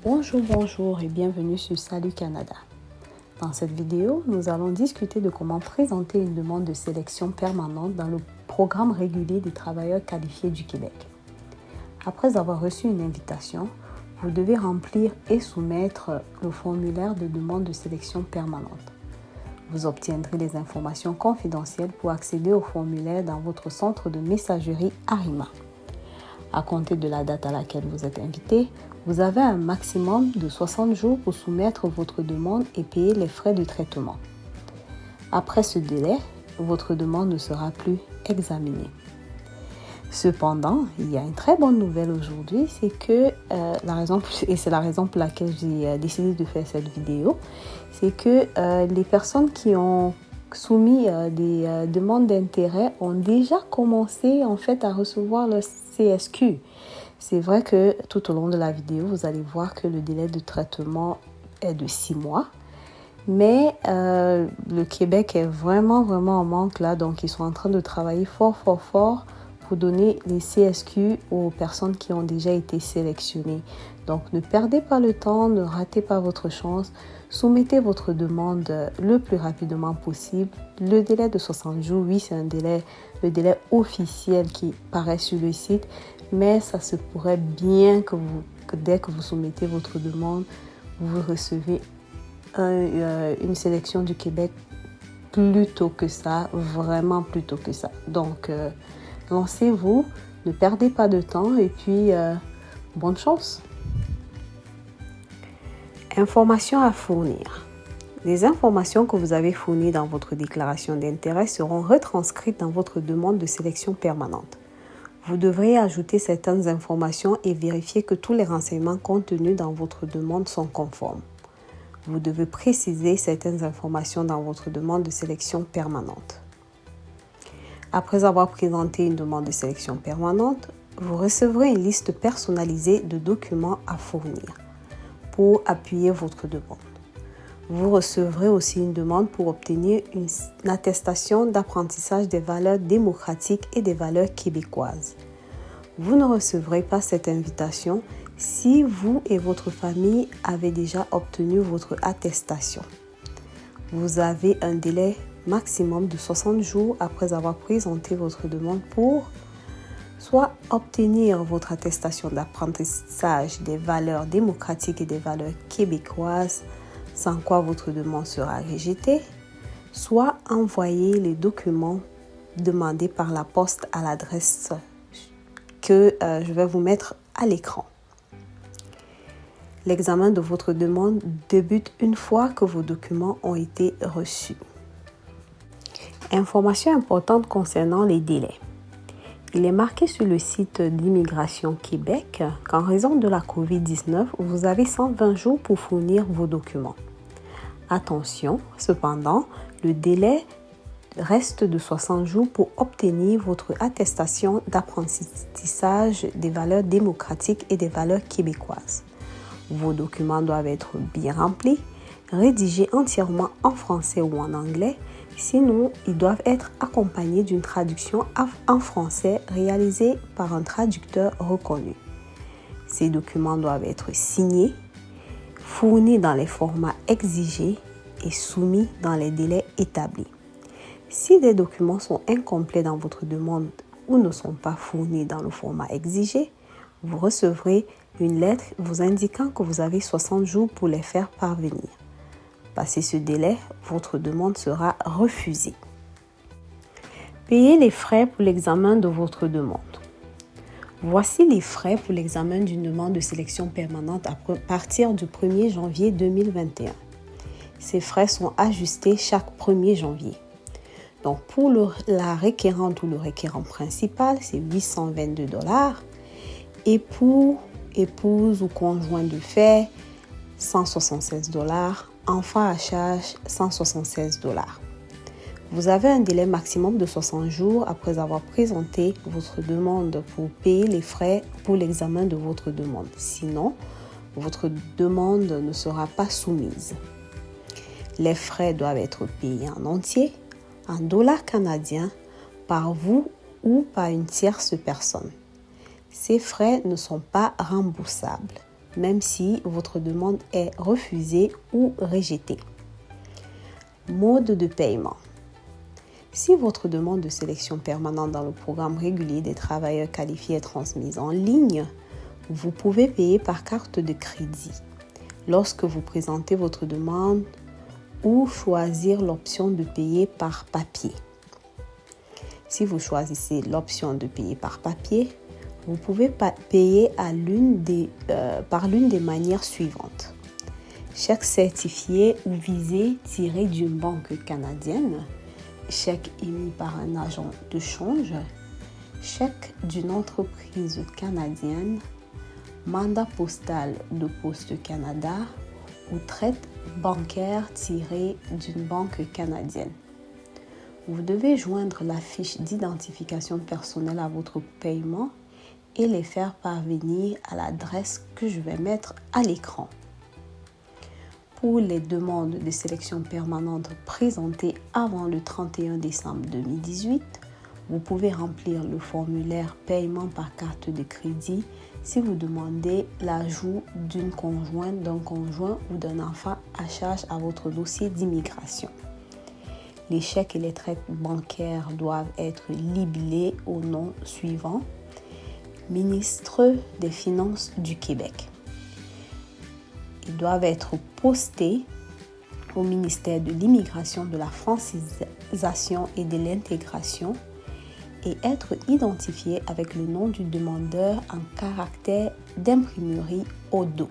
Bonjour et bienvenue sur Salut Canada. Dans cette vidéo, nous allons discuter de comment présenter une demande de sélection permanente dans le programme régulier des travailleurs qualifiés du Québec. Après avoir reçu une invitation, vous devez remplir et soumettre le formulaire de demande de sélection permanente. Vous obtiendrez les informations confidentielles pour accéder au formulaire dans votre centre de messagerie Arima. À compter de la date à laquelle vous êtes invité, vous avez un maximum de 60 jours pour soumettre votre demande et payer les frais de traitement. Après ce délai, votre demande ne sera plus examinée. Cependant, il y a une très bonne nouvelle aujourd'hui, c'est que c'est la raison pour laquelle j'ai décidé de faire cette vidéo, c'est que les personnes qui ont soumis des demandes d'intérêt ont déjà commencé à recevoir le CSQ. C'est vrai que tout au long de la vidéo, vous allez voir que le délai de traitement est de 6 mois. Mais le Québec est vraiment en manque là. Donc, ils sont en train de travailler fort pour donner les CSQ aux personnes qui ont déjà été sélectionnées. Donc, ne perdez pas le temps, ne ratez pas votre chance. Soumettez votre demande le plus rapidement possible. Le délai de 60 jours, oui, c'est le délai officiel qui paraît sur le site. Mais ça se pourrait bien que dès que vous soumettez votre demande, vous recevez une sélection du Québec plus tôt que ça, vraiment plus tôt que ça. Donc, lancez-vous, ne perdez pas de temps et puis bonne chance. Informations à fournir. Les informations que vous avez fournies dans votre déclaration d'intérêt seront retranscrites dans votre demande de sélection permanente. Vous devrez ajouter certaines informations et vérifier que tous les renseignements contenus dans votre demande sont conformes. Vous devez préciser certaines informations dans votre demande de sélection permanente. Après avoir présenté une demande de sélection permanente, vous recevrez une liste personnalisée de documents à fournir pour appuyer votre demande. Vous recevrez aussi une demande pour obtenir une attestation d'apprentissage des valeurs démocratiques et des valeurs québécoises. Vous ne recevrez pas cette invitation si vous et votre famille avez déjà obtenu votre attestation. Vous avez un délai maximum de 60 jours après avoir présenté votre demande pour soit obtenir votre attestation d'apprentissage des valeurs démocratiques et des valeurs québécoises, sans quoi votre demande sera rejetée, soit envoyer les documents demandés par la poste à l'adresse que je vais vous mettre à l'écran. L'examen de votre demande débute une fois que vos documents ont été reçus. Information importante concernant les délais. Il est marqué sur le site d'Immigration Québec qu'en raison de la COVID-19, vous avez 120 jours pour fournir vos documents. Attention, cependant, le délai reste de 60 jours pour obtenir votre attestation d'apprentissage des valeurs démocratiques et des valeurs québécoises. Vos documents doivent être bien remplis, rédigés entièrement en français ou en anglais. Sinon, ils doivent être accompagnés d'une traduction en français réalisée par un traducteur reconnu. Ces documents doivent être signés, fournis dans les formats exigés et soumis dans les délais établis. Si des documents sont incomplets dans votre demande ou ne sont pas fournis dans le format exigé, vous recevrez une lettre vous indiquant que vous avez 60 jours pour les faire parvenir. Passé ce délai, votre demande sera refusée. Payez les frais pour l'examen de votre demande. Voici les frais pour l'examen d'une demande de sélection permanente à partir du 1er janvier 2021. Ces frais sont ajustés chaque 1er janvier. Donc, pour la requérante ou le requérant principal, c'est 822 $. Et pour épouse ou conjoint de fait, 176 $. Enfant à charge, 176 $. Vous avez un délai maximum de 60 jours après avoir présenté votre demande pour payer les frais pour l'examen de votre demande. Sinon, votre demande ne sera pas soumise. Les frais doivent être payés en entier, en dollars canadiens, par vous ou par une tierce personne. Ces frais ne sont pas remboursables. même si votre demande est refusée ou rejetée. Mode de paiement. Si votre demande de sélection permanente dans le programme régulier des travailleurs qualifiés est transmise en ligne, vous pouvez payer par carte de crédit lorsque vous présentez votre demande ou choisir l'option de payer par papier. Si vous choisissez l'option de payer par papier, vous pouvez payer par l'une des manières suivantes. Chèque certifié ou visé tiré d'une banque canadienne, chèque émis par un agent de change, chèque d'une entreprise canadienne, mandat postal de Poste Canada ou traite bancaire tirée d'une banque canadienne. Vous devez joindre la fiche d'identification personnelle à votre paiement et les faire parvenir à l'adresse que je vais mettre à l'écran. Pour les demandes de sélection permanente présentées avant le 31 décembre 2018, vous pouvez remplir le formulaire paiement par carte de crédit si vous demandez l'ajout d'une conjointe, d'un conjoint ou d'un enfant à charge à votre dossier d'immigration. Les chèques et les traites bancaires doivent être libellés au nom suivant: Ministre des Finances du Québec. Ils doivent être postés au ministère de l'Immigration, de la Francisation et de l'Intégration et être identifiés avec le nom du demandeur en caractère d'imprimerie au dos,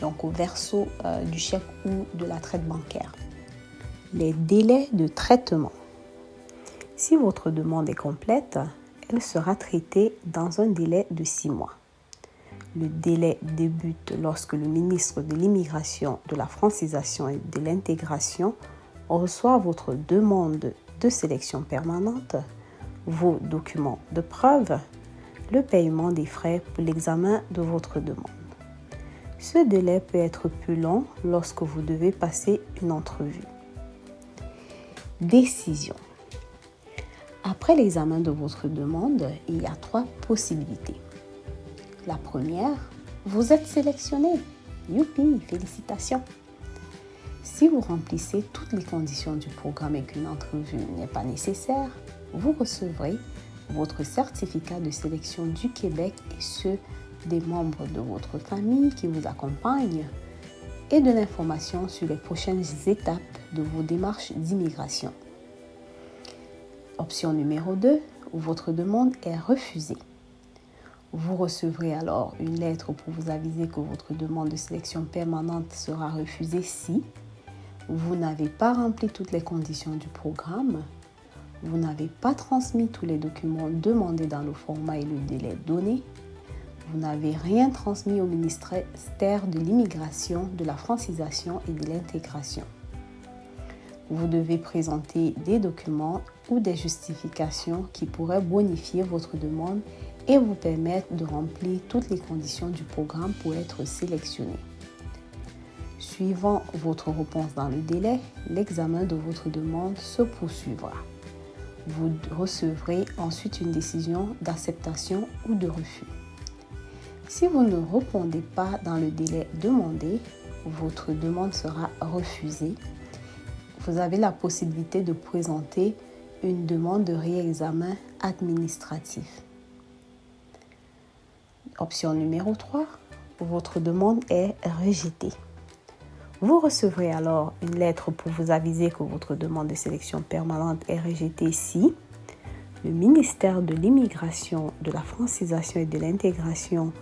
donc au verso du chèque ou de la traite bancaire. Les délais de traitement. Si votre demande est complète, elle sera traitée dans un délai de 6 mois. Le délai débute lorsque le ministre de l'Immigration, de la Francisation et de l'Intégration reçoit votre demande de sélection permanente, vos documents de preuve, le paiement des frais pour l'examen de votre demande. Ce délai peut être plus long lorsque vous devez passer une entrevue. Décision. Après l'examen de votre demande, il y a 3 possibilités. La première, vous êtes sélectionné. Youpi, félicitations. Si vous remplissez toutes les conditions du programme et qu'une entrevue n'est pas nécessaire, vous recevrez votre certificat de sélection du Québec et ceux des membres de votre famille qui vous accompagnent et de l'information sur les prochaines étapes de vos démarches d'immigration. Option numéro 2, votre demande est refusée. Vous recevrez alors une lettre pour vous aviser que votre demande de sélection permanente sera refusée si vous n'avez pas rempli toutes les conditions du programme, vous n'avez pas transmis tous les documents demandés dans le format et le délai donné, vous n'avez rien transmis au ministère de l'Immigration, de la Francisation et de l'Intégration. Vous devez présenter des documents ou des justifications qui pourraient bonifier votre demande et vous permettre de remplir toutes les conditions du programme pour être sélectionné. Suivant votre réponse dans le délai, l'examen de votre demande se poursuivra. Vous recevrez ensuite une décision d'acceptation ou de refus. Si vous ne répondez pas dans le délai demandé, votre demande sera refusée. Vous avez la possibilité de présenter une demande de réexamen administratif. Option numéro 3, votre demande est rejetée. Vous recevrez alors une lettre pour vous aviser que votre demande de sélection permanente est rejetée si le ministère de l'Immigration, de la Francisation et de l'Intégration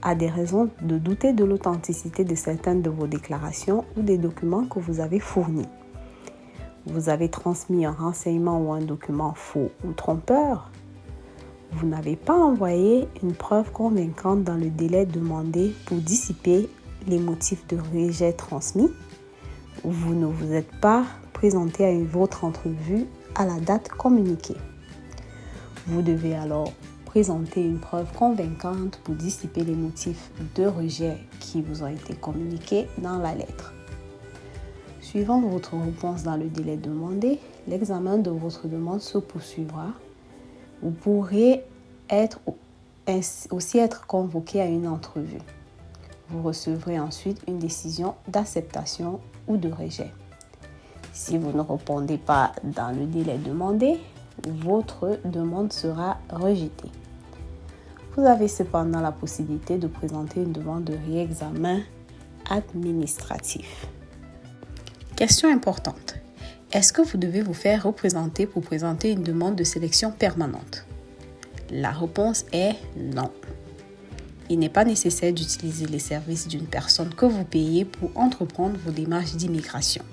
a des raisons de douter de l'authenticité de certaines de vos déclarations ou des documents que vous avez fournis. Vous avez transmis un renseignement ou un document faux ou trompeur. Vous n'avez pas envoyé une preuve convaincante dans le délai demandé pour dissiper les motifs de rejet transmis. Vous ne vous êtes pas présenté à votre entrevue à la date communiquée. Vous devez alors présenter une preuve convaincante pour dissiper les motifs de rejet qui vous ont été communiqués dans la lettre. Suivant votre réponse dans le délai demandé, l'examen de votre demande se poursuivra. Vous pourrez aussi être convoqué à une entrevue. Vous recevrez ensuite une décision d'acceptation ou de rejet. Si vous ne répondez pas dans le délai demandé, votre demande sera rejetée. Vous avez cependant la possibilité de présenter une demande de réexamen administratif. Question importante. Est-ce que vous devez vous faire représenter pour présenter une demande de sélection permanente? La réponse est non. Il n'est pas nécessaire d'utiliser les services d'une personne que vous payez pour entreprendre vos démarches d'immigration.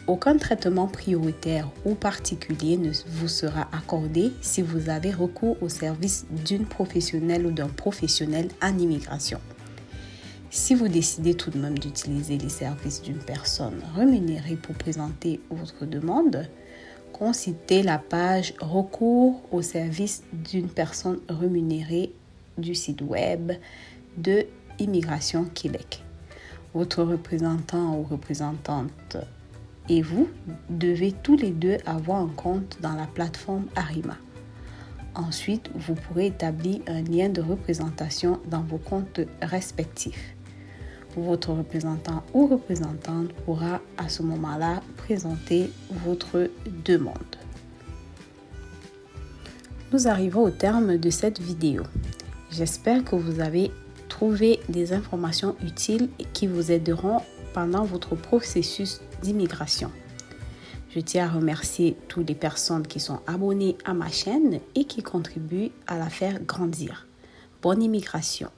Aucun traitement prioritaire ou particulier ne vous sera accordé si vous avez recours au service d'une professionnelle ou d'un professionnel en immigration. Si vous décidez tout de même d'utiliser les services d'une personne rémunérée pour présenter votre demande, consultez la page Recours au service d'une personne rémunérée du site web de Immigration Québec. Votre représentant ou représentante et vous devez tous les deux avoir un compte dans la plateforme Arima. Ensuite, vous pourrez établir un lien de représentation dans vos comptes respectifs. Votre représentant ou représentante pourra à ce moment-là présenter votre demande. Nous arrivons au terme de cette vidéo. J'espère que vous avez trouvé des informations utiles qui vous aideront pendant votre processus d'immigration. Je tiens à remercier toutes les personnes qui sont abonnées à ma chaîne et qui contribuent à la faire grandir. Bonne immigration!